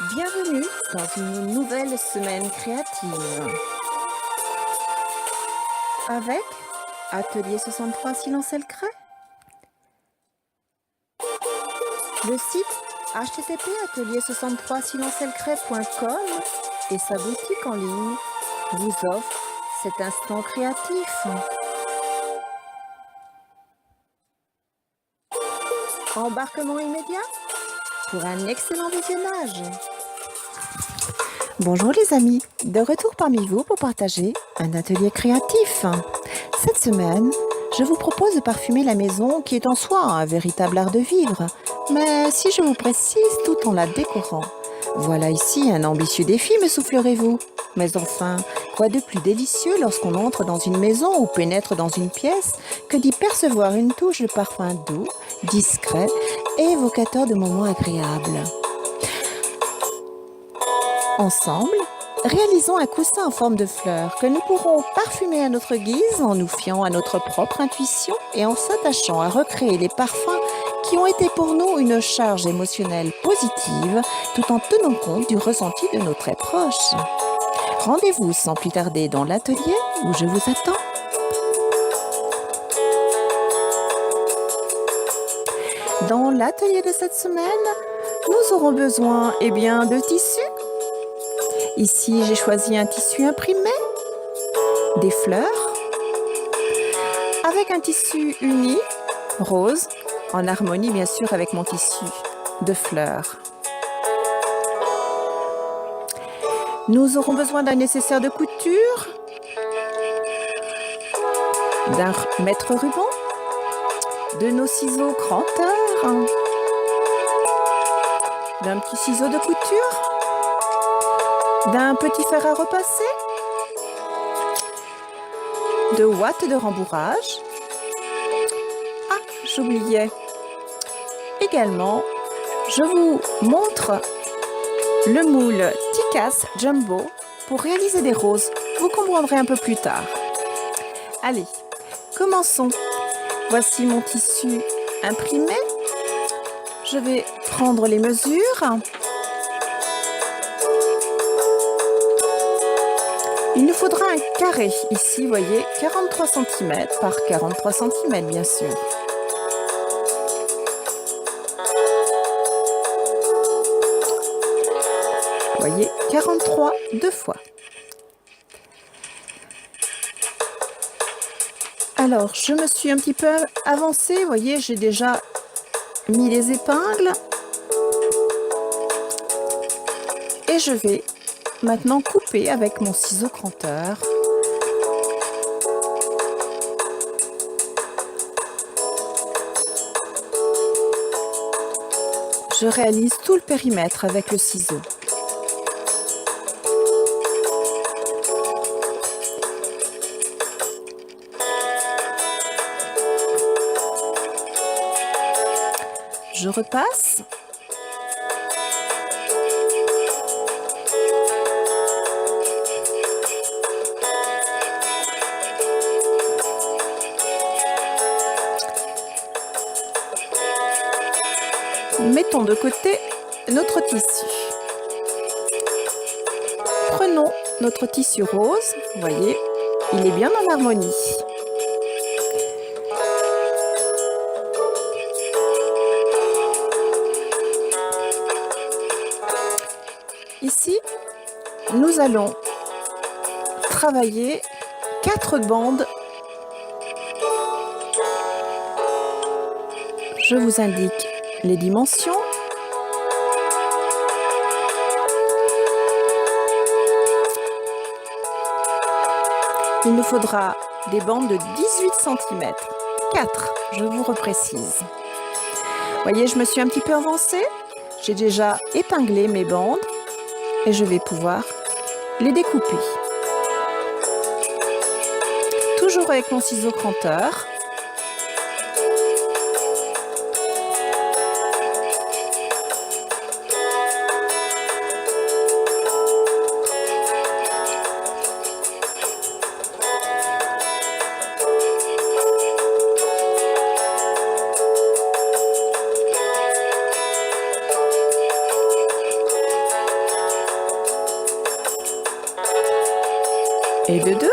Bienvenue dans une nouvelle semaine créative avec Atelier 63 Silence et le Creux, le site http atelier63silenceelcret.com et sa boutique en ligne vous offrent cet instant créatif. Embarquement immédiat pour un excellent visionnage. Bonjour les amis, de retour parmi vous pour partager un atelier créatif. Cette semaine, je vous propose de parfumer la maison qui est en soi un véritable art de vivre, mais si je vous précise, tout en la décorant. Voilà ici un ambitieux défi, me soufflerez-vous. Mais enfin, quoi de plus délicieux lorsqu'on entre dans une maison ou pénètre dans une pièce que d'y percevoir une touche de parfum doux, discret et évocateur de moments agréables. Ensemble, réalisons un coussin en forme de fleur que nous pourrons parfumer à notre guise en nous fiant à notre propre intuition et en s'attachant à recréer les parfums qui ont été pour nous une charge émotionnelle positive tout en tenant compte du ressenti de nos très proches. Rendez-vous sans plus tarder dans l'atelier où je vous attends. Dans l'atelier de cette semaine, nous aurons besoin de tissus. Ici, j'ai choisi un tissu imprimé, des fleurs, avec un tissu uni, rose, en harmonie bien sûr avec mon tissu de fleurs. Nous aurons besoin d'un nécessaire de couture, d'un mètre-ruban, de nos ciseaux cranteurs, d'un petit ciseau de couture, d'un petit fer à repasser, de ouates de rembourrage. Ah, j'oubliais. Également, je vous montre le moule Tikas Jumbo pour réaliser des roses. Vous comprendrez un peu plus tard. Allez, commençons. Voici mon tissu imprimé. Je vais prendre les mesures. Il nous faudra un carré ici, vous voyez, 43 cm par 43 cm bien sûr. Vous voyez, 43 deux fois. Alors, je me suis un petit peu avancée, vous voyez, j'ai déjà mis les épingles. Et je vais maintenant couper avec mon ciseau cranteur. Je réalise tout le périmètre avec le ciseau. Je repasse. Mettons de côté notre tissu. Prenons notre tissu rose, vous voyez, il est bien en harmonie. Ici, nous allons travailler 4 bandes. Je vous indique les dimensions. Il nous faudra des bandes de 18 cm. 4, je vous reprécise. Vous voyez, je me suis un petit peu avancée. J'ai déjà épinglé mes bandes et je vais pouvoir les découper. Toujours avec mon ciseau cranteur. et de 2.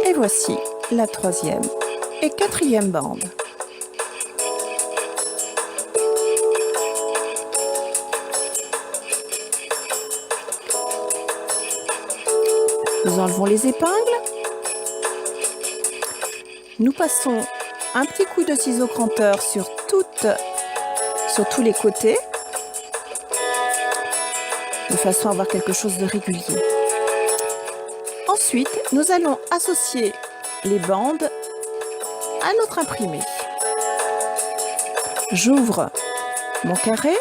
Et voici la 3e et 4e bande. Nous enlevons les épingles. Nous passons un petit coup de ciseau cranteur sur tous les côtés, de façon à avoir quelque chose de régulier. Ensuite, nous allons associer les bandes à notre imprimé. J'ouvre mon carré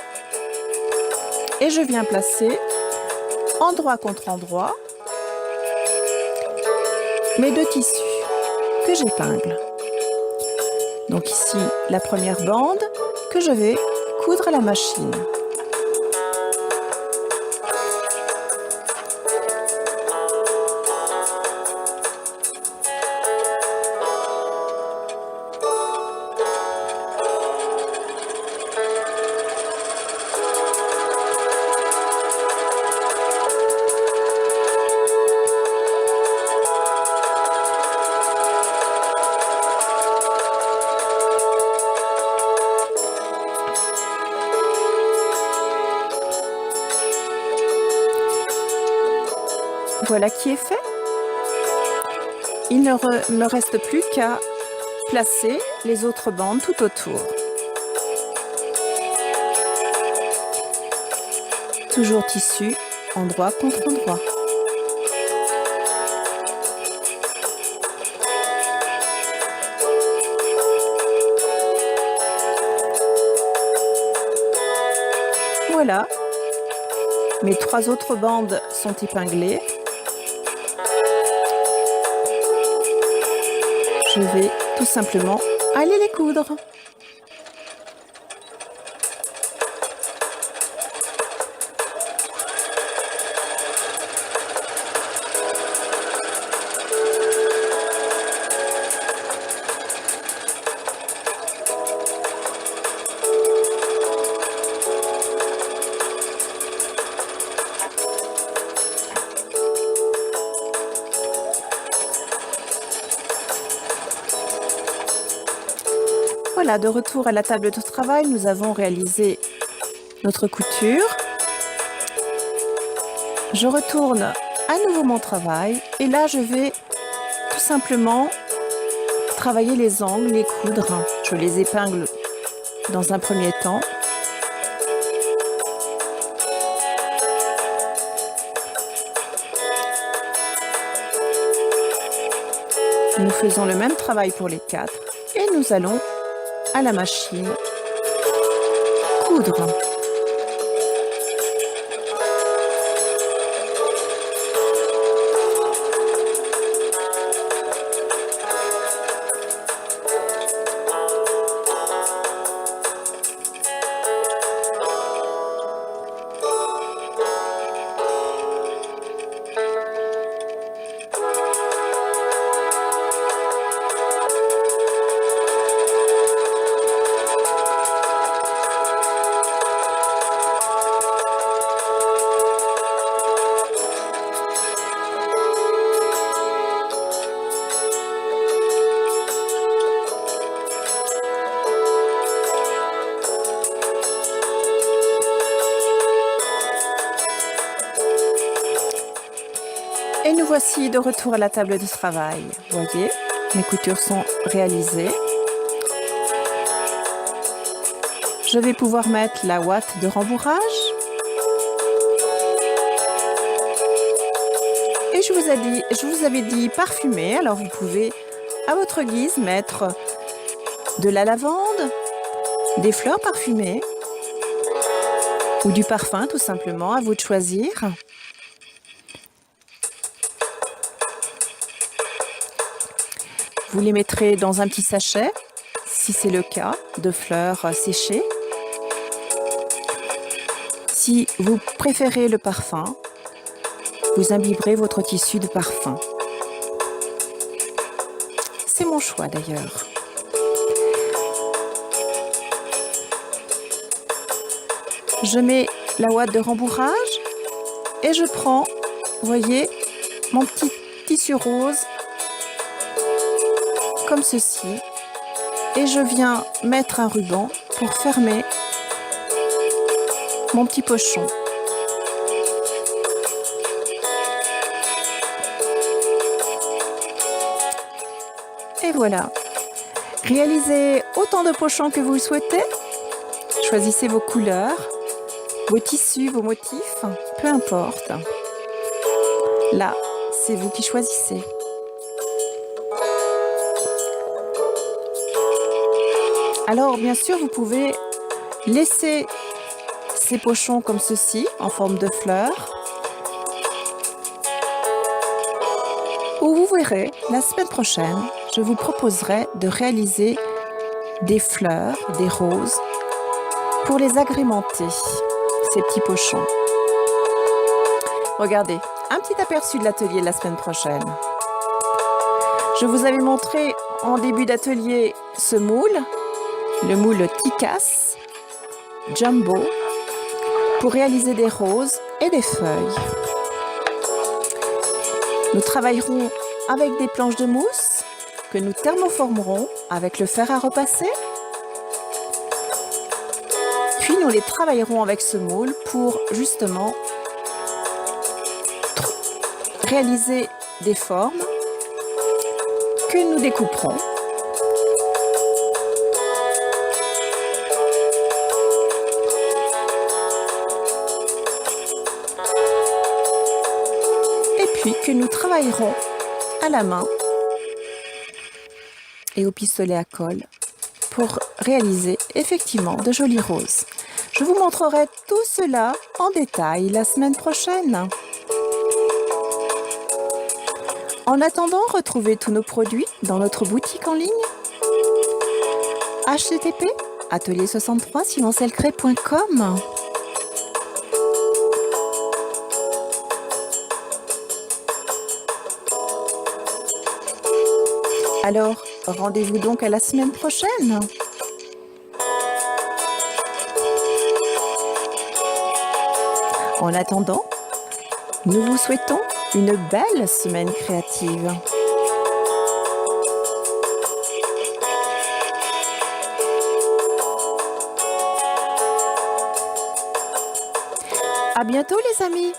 et je viens placer endroit contre endroit mes 2 tissus que j'épingle. Donc ici, la première bande que je vais coudre à la machine. Voilà qui est fait. Il ne me reste plus qu'à placer les autres bandes tout autour. Toujours tissu, endroit contre endroit. Voilà, mes 3 autres bandes sont épinglées. Je vais tout simplement aller les coudre. Voilà, de retour à la table de travail, nous avons réalisé notre couture. Je retourne à nouveau mon travail et là je vais tout simplement travailler les angles, les coudre. Je les épingle dans un premier temps. Nous faisons le même travail pour les 4 et nous allons à la machine coudre. Et nous voici de retour à la table de travail. Vous voyez, mes coutures sont réalisées. Je vais pouvoir mettre la ouate de rembourrage. Et je vous avais dit parfumer, alors vous pouvez à votre guise mettre de la lavande, des fleurs parfumées ou du parfum tout simplement, à vous de choisir. Vous les mettrez dans un petit sachet, si c'est le cas, de fleurs séchées. Si vous préférez le parfum, vous imbiberez votre tissu de parfum. C'est mon choix d'ailleurs. Je mets la ouate de rembourrage et je prends, vous voyez, mon petit tissu rose comme ceci et je viens mettre un ruban pour fermer mon petit pochon. Et voilà. Réalisez autant de pochons que vous le souhaitez. Choisissez vos couleurs, vos tissus, vos motifs, peu importe. Là, c'est vous qui choisissez. Alors, bien sûr, vous pouvez laisser ces pochons comme ceci, en forme de fleurs. Ou vous verrez, la semaine prochaine, je vous proposerai de réaliser des fleurs, des roses, pour les agrémenter, ces petits pochons. Regardez, un petit aperçu de l'atelier de la semaine prochaine. Je vous avais montré en début d'atelier ce moule, le moule Tikas Jumbo, pour réaliser des roses et des feuilles. Nous travaillerons avec des planches de mousse que nous thermoformerons avec le fer à repasser. Puis nous les travaillerons avec ce moule pour justement réaliser des formes que nous découperons. Et puis que nous travaillerons à la main et au pistolet à colle pour réaliser effectivement de jolies roses. Je vous montrerai tout cela en détail la semaine prochaine. En attendant, retrouvez tous nos produits dans notre boutique en ligne http://atelier63silencelcré.com. Alors, rendez-vous donc à la semaine prochaine. En attendant, nous vous souhaitons une belle semaine créative. À bientôt les amis!